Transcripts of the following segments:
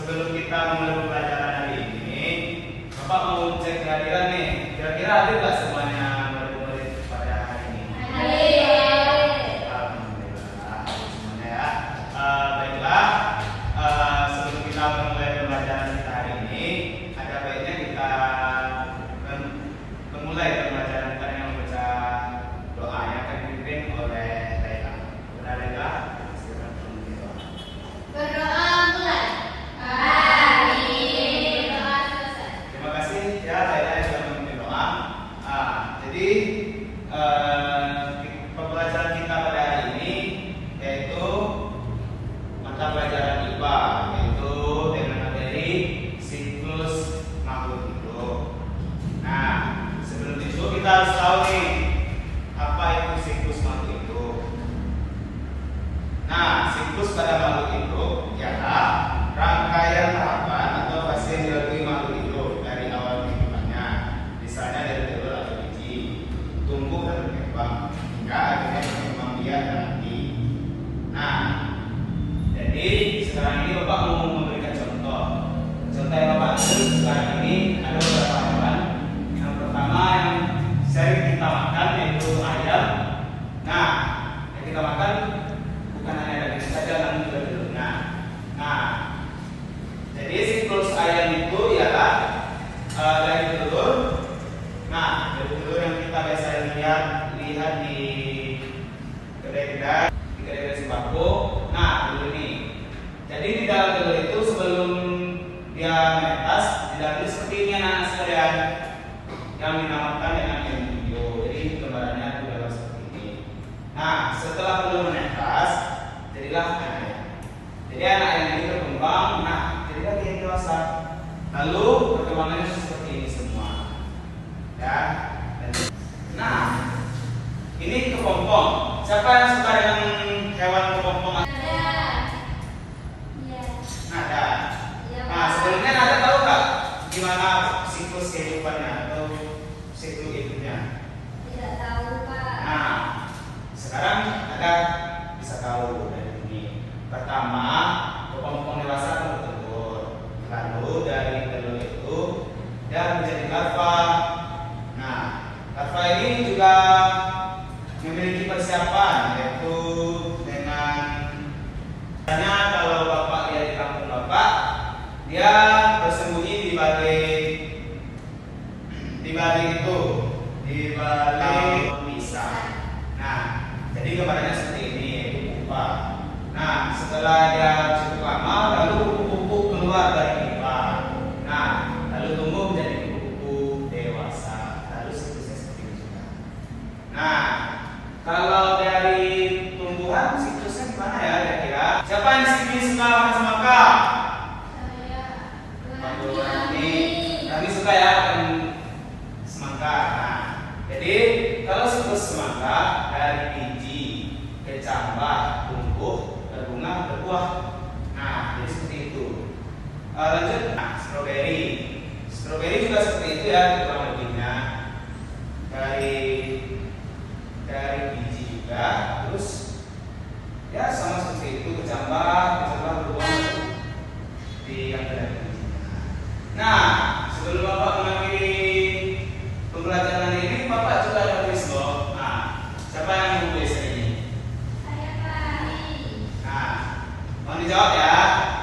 sebelum kita mulai pembelajaran hari ini, Bapak mau cek kehadiran nih. Kira-kira hadir nggak semuanya murid-murid pada hari ini? Hadir. Alhamdulillah, semuanya ya. Baiklah, sebelum kita mulai pembelajaran kita hari ini, ada baiknya kita memulai pembelajaran kita dengan membaca doa yang akan dipimpin oleh Laila. Benar Laila? Silakan berdoa. Berdoa mulai. Amin. Doa selesai. Terima kasih ya Laila yang sudah memimpin doa. Jadi pembelajaran kita pada hari ini yaitu mata pelajaran IPA, yaitu dengan materi siklus makhluk hidup. Nah, sebelum itu kita harus tahu nih apa itu siklus makhluk hidup. Nah, siklus pada makhluk hidup ialah rangkaian tahapan atau fase yang dilalui makhluk hidup dari awal kehidupannya, misalnya dari telur atau biji, tumbuh dan berkembang hingga akhirnya berkembang biak dan mati. Nah, jadi sekarang ini Bapak mau memberikan contoh. Contoh yang Bapak ambil sekarang ini ada beberapa hewan. Yang pertama yang sering kita makan yaitu ayam. Nah, yang kita makan bukan hanya daging saja, namun juga telurnya. Nah, jadi siklus ayam itu ialah dari telur. Nah, dari telur yang kita biasa lihat di kedai-kedai sembako. Nah, dulu ini. Jadi di dalam telur itu sebelum dia menetas, di dalamnya seperti ini anak sekalian, yang dinamakan dengan embrio. Jadi gambarannya di dalam seperti ini. Nah, setelah telur menetas, jadilah anak. Jadi anak yang ini berkembang, nah jadilah dia dewasa. Lalu perkembangannya seperti ini semua. Ya. Nah, ini kepompong. Siapa yang suka dengan hewan kepompong? Nada. Nah, sebelumnya Nada tahu nggak gimana siklus kehidupannya atau siklus hidupnya? Tidak tahu, Pak. Nah, sekarang Nada bisa tahu dari ini. Pertama, kepompong dewasa akan bertelur. Lalu dari telur itu dia menjadi larva. Nah, larva ini juga memiliki persiapan, yaitu dengan misalnya kalau Bapak lihat di kampung Bapak, dia bersembunyi di balik itu, di balik pisang. Nah, jadi gambarannya seperti ini, yaitu pupa. Nah, setelah dia cukup lama, lalu kupu-kupu keluar dari pipa. Nah, lalu tumbuh menjadi kupu-kupu dewasa. Lalu siklusnya seperti ini juga. Nah, kalau dari tumbuhan siklusnya gimana ya kira-kira? Siapa yang di sini suka makan semangka? Kami suka ya makan semangka. Nah, jadi kalau siklus semangka dari biji ke cambah, tumbuh, berbunga, berbuah. Nah, jadi seperti itu. Lanjut, nah, stroberi. Stroberi juga seperti itu ya kurang lebihnya. Dari biji juga, terus ya sama seperti itu kecambah, berbuah diambil dari bijinya. Nah, sebelum Bapak mengakhiri pembelajaran ini, Bapak juga ada kuis loh. Nah, siapa yang mau kuis ini? Saya, Pak. Nah, mau dijawab ya.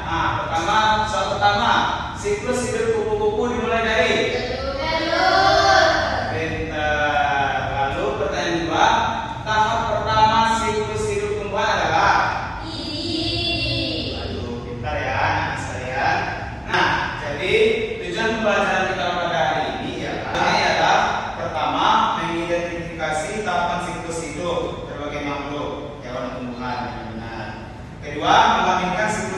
Nah, soal pertama, siklus hidup kupu-kupu dimulai dari Telur. pintar. Lalu pertanyaan kedua, tahap pertama siklus hidup tumbuhan adalah Biji. Aduh, pintar ya anak sekalian. Nah, jadi tujuan pembelajaran kita pada hari ini adalah pertama mengidentifikasi tahapan siklus hidup berbagai makhluk, hewan dan tumbuhan yang benar. Kedua, mengaminkan siklus